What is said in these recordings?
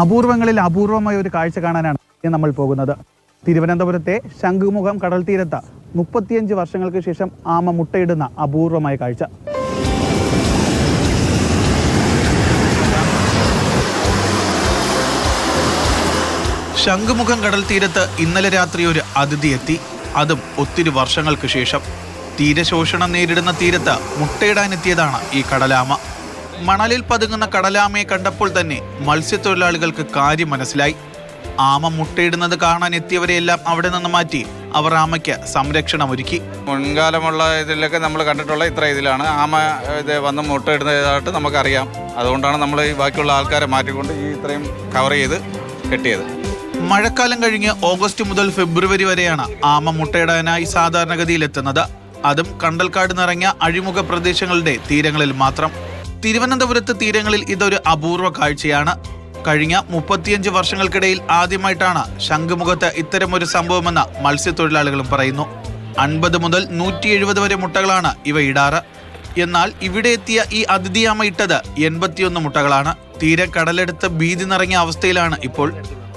അപൂർവങ്ങളിൽ അപൂർവമായ ഒരു കാഴ്ച കാണാനാണ് നമ്മൾ പോകുന്നത്. തിരുവനന്തപുരത്തെ ശംഖുമുഖം കടൽ തീരത്ത് 35 വർഷങ്ങൾക്ക് ശേഷം ആമ മുട്ടയിടുന്ന അപൂർവമായ കാഴ്ച. ശംഖുമുഖം കടൽ തീരത്ത് ഇന്നലെ രാത്രി ഒരു അതിഥി എത്തി. അതും ഒത്തിരി വർഷങ്ങൾക്ക് ശേഷം. തീരശോഷണം നേരിടുന്ന തീരത്ത് മുട്ടയിടാനെത്തിയതാണ് ഈ കടലാമ. മണലിൽ പതുങ്ങുന്ന കടലാമയെ കണ്ടപ്പോൾ തന്നെ മത്സ്യത്തൊഴിലാളികൾക്ക് കാര്യം മനസ്സിലായി. ആമ മുട്ടയിടുന്നത് കാണാൻ എത്തിയവരെയെല്ലാം അവിടെ നിന്ന് മാറ്റി അവർ ആമയ്ക്ക് സംരക്ഷണം ഒരുക്കി. മുൻകാലമുള്ള ഇതിലൊക്കെ നമ്മൾ കണ്ടിട്ടുള്ള ഇത്ര ഇതിലാണ് ആമ ഇത് വന്ന് മുട്ടയിടുന്നതായിട്ട് നമുക്കറിയാം. അതുകൊണ്ടാണ് നമ്മൾ ഈ ബാക്കിയുള്ള ആൾക്കാരെ മാറ്റിക്കൊണ്ട് ഈ ഇത്രയും കവർ ചെയ്ത് കെട്ടിയത്. മഴക്കാലം കഴിഞ്ഞ് ഓഗസ്റ്റ് മുതൽ ഫെബ്രുവരി വരെയാണ് ആമ മുട്ടയിടാനായി സാധാരണഗതിയിലെത്തുന്നത്. അതും കണ്ടൽക്കാട് നിറഞ്ഞ അഴിമുഖ പ്രദേശങ്ങളുടെ തീരങ്ങളിൽ മാത്രം. തിരുവനന്തപുരത്ത് തീരങ്ങളിൽ ഇതൊരു അപൂർവ കാഴ്ചയാണ്. കഴിഞ്ഞ 35 വർഷങ്ങൾക്കിടയിൽ ആദ്യമായിട്ടാണ് ശംഖുമുഖത്ത് ഇത്തരമൊരു സംഭവമെന്ന് മത്സ്യത്തൊഴിലാളികളും പറയുന്നു. 50 മുതൽ 170 വരെ മുട്ടകളാണ് ഇവ ഇടാറ്. എന്നാൽ ഇവിടെ എത്തിയ ഈ അതിഥിയാമ ഇട്ടത് 81 മുട്ടകളാണ്. തീരെ കടലെടുത്ത് ഭീതി നിറഞ്ഞ അവസ്ഥയിലാണ് ഇപ്പോൾ.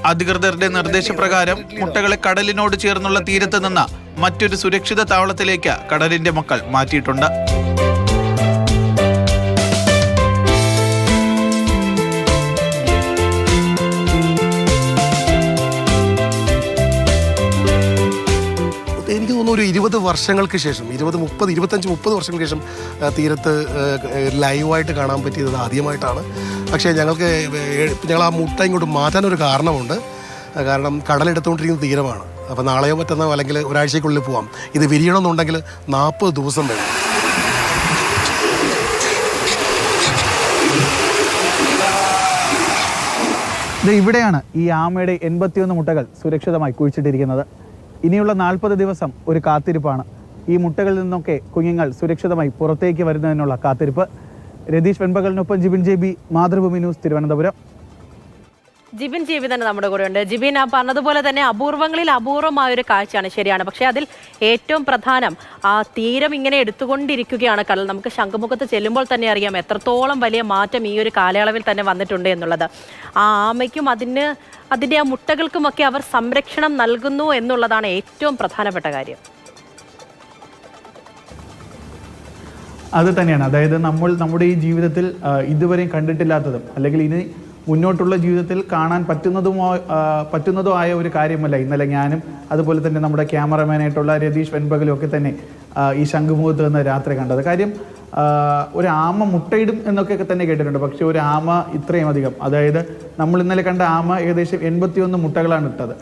അധികൃതരുടെ നിർദ്ദേശപ്രകാരം മുട്ടകളെ കടലിനോട് ചേർന്നുള്ള തീരത്ത് നിന്ന് മറ്റൊരു സുരക്ഷിത താവളത്തിലേക്ക് കടലിന്റെ മക്കൾ മാറ്റിയിട്ടുണ്ട്. എനിക്ക് തോന്നുന്നു ഒരു 20 വർഷങ്ങൾക്ക് ശേഷം 25-30 വർഷങ്ങൾക്ക് ശേഷം തീരത്ത് ലൈവായിട്ട് കാണാൻ പറ്റിയത് ആദ്യമായിട്ടാണ്. പക്ഷേ ഞങ്ങൾ ആ മുട്ട ഇങ്ങോട്ട് മാറ്റാനൊരു കാരണമുണ്ട്. കാരണം കടലെടുത്തുകൊണ്ടിരിക്കുന്ന തീരമാണ്. അപ്പോൾ നാളെയോ മറ്റന്നോ അല്ലെങ്കിൽ ഒരാഴ്ചയ്ക്കുള്ളിൽ പോവാം. ഇത് വിരിയണമെന്നുണ്ടെങ്കിൽ 40 ദിവസം വേണം. ഇവിടെയാണ് ഈ ആമയുടെ 81 മുട്ടകൾ സുരക്ഷിതമായി കുഴിച്ചിട്ടിരിക്കുന്നത്. ഇനിയുള്ള 40 ദിവസം ഒരു കാത്തിരിപ്പാണ്. ഈ മുട്ടകളിൽ നിന്നൊക്കെ കുഞ്ഞുങ്ങൾ സുരക്ഷിതമായി പുറത്തേക്ക് വരുന്നതിനുള്ള കാത്തിരിപ്പ്. രതീഷ് വെൺപകലിനൊപ്പം Jibin JB, Mathrubhumi news, Thiruvananthapuram. Jibin JB തന്നെ നമ്മുടെ കൂടെ ഉണ്ട്. ജിബിൻ, ആ പറഞ്ഞതുപോലെ തന്നെ അപൂർവങ്ങളിൽ അപൂർവമായ ഒരു കാഴ്ചയാണ്, ശരിയാണ്. പക്ഷേ അതിൽ ഏറ്റവും പ്രധാനം ആ തീരം ഇങ്ങനെ എടുത്തുകൊണ്ടിരിക്കുകയാണ് കടൽ. നമുക്ക് ശംഖുമുഖത്ത് ചെല്ലുമ്പോൾ തന്നെ അറിയാം എത്രത്തോളം വലിയ മാറ്റം ഈ ഒരു കാലയളവിൽ തന്നെ വന്നിട്ടുണ്ട് എന്നുള്ളത്. ആ ആമയ്ക്കും അതിൻ്റെ ആ മുട്ടകൾക്കുമൊക്കെ അവർ സംരക്ഷണം നൽകുന്നു എന്നുള്ളതാണ് ഏറ്റവും പ്രധാനപ്പെട്ട കാര്യം. അത് തന്നെയാണ്. അതായത് നമ്മുടെ ഈ ജീവിതത്തിൽ ഇതുവരെയും കണ്ടിട്ടില്ലാത്തതും അല്ലെങ്കിൽ ഇനി മുന്നോട്ടുള്ള ജീവിതത്തിൽ കാണാൻ പറ്റുന്നതോ ആയ ഒരു കാര്യമല്ല ഇന്നലെ ഞാനും അതുപോലെ തന്നെ നമ്മുടെ ക്യാമറമാനായിട്ടുള്ള രതീഷ് വെൺപകലും ഒക്കെ തന്നെ ഈ ശംഖുമുഖത്ത് നിന്ന് രാത്രി കണ്ടത്. കാര്യം ഒരു ആമ മുട്ടയിടും എന്നൊക്കെ തന്നെ കേട്ടിട്ടുണ്ട്. പക്ഷെ ഒരു ആമ ഇത്രയും അധികം, അതായത് നമ്മൾ ഇന്നലെ കണ്ട ആമ ഏകദേശം 81 മുട്ടകളാണ് ഇട്ടത്.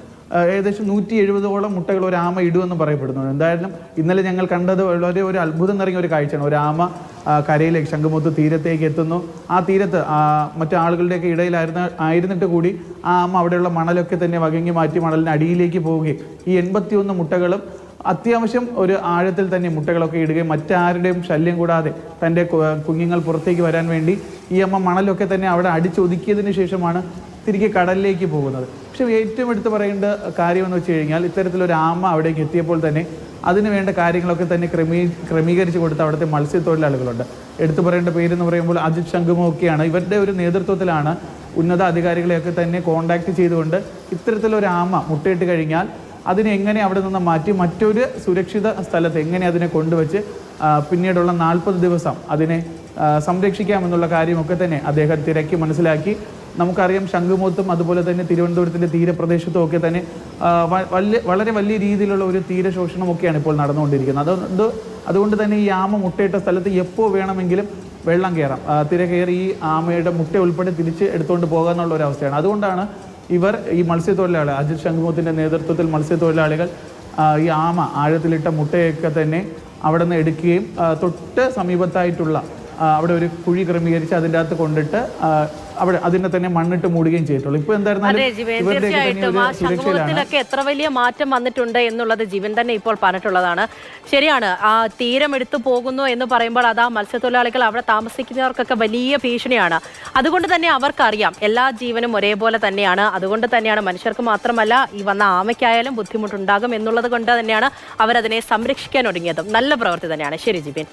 ഏകദേശം 170ഓളം മുട്ടകൾ ഒരു ആമ ഇടുമെന്ന് പറയപ്പെടുന്നു. എന്തായാലും ഇന്നലെ ഞങ്ങൾ കണ്ടത് വളരെ ഒരു അത്ഭുതം നിറഞ്ഞ ഒരു കാഴ്ചയാണ്. ഒരു ആമ കരയിലേക്ക് ശംഖുമുഖത്ത് തീരത്തേക്ക് എത്തുന്നു. ആ തീരത്ത് മറ്റു ആളുകളുടെയൊക്കെ ഇടയിലായിരുന്നിട്ട് കൂടി ആ ആമ അവിടെയുള്ള മണലൊക്കെ തന്നെ വകങ്ങി മാറ്റി മണലിന് അടിയിലേക്ക് പോവുകയും ഈ 81 മുട്ടകളും അത്യാവശ്യം ഒരു ആഴത്തിൽ തന്നെ മുട്ടകളൊക്കെ ഇടുകയും മറ്റാരുടെയും ശല്യം കൂടാതെ തൻ്റെ കുഞ്ഞുങ്ങൾ പുറത്തേക്ക് വരാൻ വേണ്ടി ഈ അമ്മ മണലൊക്കെ തന്നെ അവിടെ അടിച്ചൊതുക്കിയതിന് ശേഷമാണ് തിരികെ കടലിലേക്ക് പോകുന്നത്. പക്ഷേ ഏറ്റവും എടുത്ത് പറയേണ്ട കാര്യമെന്ന് വെച്ച് കഴിഞ്ഞാൽ ഇത്തരത്തിലൊരു ആമ അവിടേക്ക് എത്തിയപ്പോൾ തന്നെ അതിന് വേണ്ട കാര്യങ്ങളൊക്കെ തന്നെ ക്രമീകരിച്ച് കൊടുത്ത അവിടുത്തെ മത്സ്യത്തൊഴിലാളികളുണ്ട്. എടുത്തു പറയേണ്ട പേരെന്ന് പറയുമ്പോൾ അജിത് ശംഖുമുഖൊക്കെയാണ്. ഇവരുടെ ഒരു നേതൃത്വത്തിലാണ് ഉന്നത അധികാരികളെയൊക്കെ തന്നെ കോൺടാക്ട് ചെയ്തുകൊണ്ട് ഇത്തരത്തിലൊരു ആമ മുട്ടയിട്ട് കഴിഞ്ഞാൽ അതിനെ എങ്ങനെ അവിടെ നിന്ന് മാറ്റി മറ്റൊരു സുരക്ഷിത സ്ഥലത്ത് എങ്ങനെ അതിനെ കൊണ്ടുവച്ച് പിന്നീടുള്ള 40 ദിവസം അതിനെ സംരക്ഷിക്കാമെന്നുള്ള കാര്യമൊക്കെ തന്നെ അദ്ദേഹം തിരക്കി മനസ്സിലാക്കി. നമുക്കറിയാം ശംഖുമുഖത്തും അതുപോലെ തന്നെ തിരുവനന്തപുരത്തിൻ്റെ തീരപ്രദേശത്തും ഒക്കെ തന്നെ വളരെ വലിയ രീതിയിലുള്ള ഒരു തീരശോഷണമൊക്കെയാണ് ഇപ്പോൾ നടന്നുകൊണ്ടിരിക്കുന്നത്. അതുകൊണ്ട് തന്നെ ഈ ആമ മുട്ടയിട്ട സ്ഥലത്ത് എപ്പോൾ വേണമെങ്കിലും വെള്ളം കയറാം. തിര കയറി ഈ ആമയുടെ മുട്ട ഉൾപ്പെടെ തിരിച്ച് എടുത്തുകൊണ്ട് പോകാമെന്നുള്ള ഒരു അവസ്ഥയാണ്. അതുകൊണ്ടാണ് ഈ മത്സ്യത്തൊഴിലാളികൾ, അജിത് ശംഖുമുഖത്തിൻ്റെ നേതൃത്വത്തിൽ മത്സ്യത്തൊഴിലാളികൾ ഈ ആമ ആഴത്തിലിട്ട മുട്ടയൊക്കെ തന്നെ അവിടെ നിന്ന് എടുക്കുകയും തൊട്ട് സമീപത്തായിട്ടുള്ള അവിടെ ഒരു കുഴി ക്രമീകരിച്ച് അതിൻ്റെ അകത്ത് കൊണ്ടിട്ട് അവിടെ അതിനെ തന്നെ മണ്ണിട്ട് മൂടുകയും ചെയ്തിട്ടുള്ളൂ. ഇപ്പൊ എന്തായിരുന്നാലും എത്ര വലിയ മാറ്റം വന്നിട്ടുണ്ട് എന്നുള്ളത് ജീവൻ തന്നെ ഇപ്പോൾ പറഞ്ഞിട്ടുള്ളതാണ്. ശരിയാണ്, ആ തീരം എടുത്തു പോകുന്നു എന്ന് പറയുമ്പോൾ അത് ആ മത്സ്യത്തൊഴിലാളികൾ അവിടെ താമസിക്കുന്നവർക്കൊക്കെ വലിയ ഭീഷണിയാണ്. അതുകൊണ്ട് തന്നെ അവർക്കറിയാം എല്ലാ ജീവനും ഒരേപോലെ തന്നെയാണ്. അതുകൊണ്ട് തന്നെയാണ് മനുഷ്യർക്ക് മാത്രമല്ല ഈ വന്ന ആമയ്ക്കായാലും ബുദ്ധിമുട്ടുണ്ടാകും എന്നുള്ളത് കൊണ്ട് തന്നെയാണ് അവരതിനെ സംരക്ഷിക്കാൻ ഒരുങ്ങിയതും. നല്ല പ്രവൃത്തി തന്നെയാണ്. ശരി ജിബിൻ.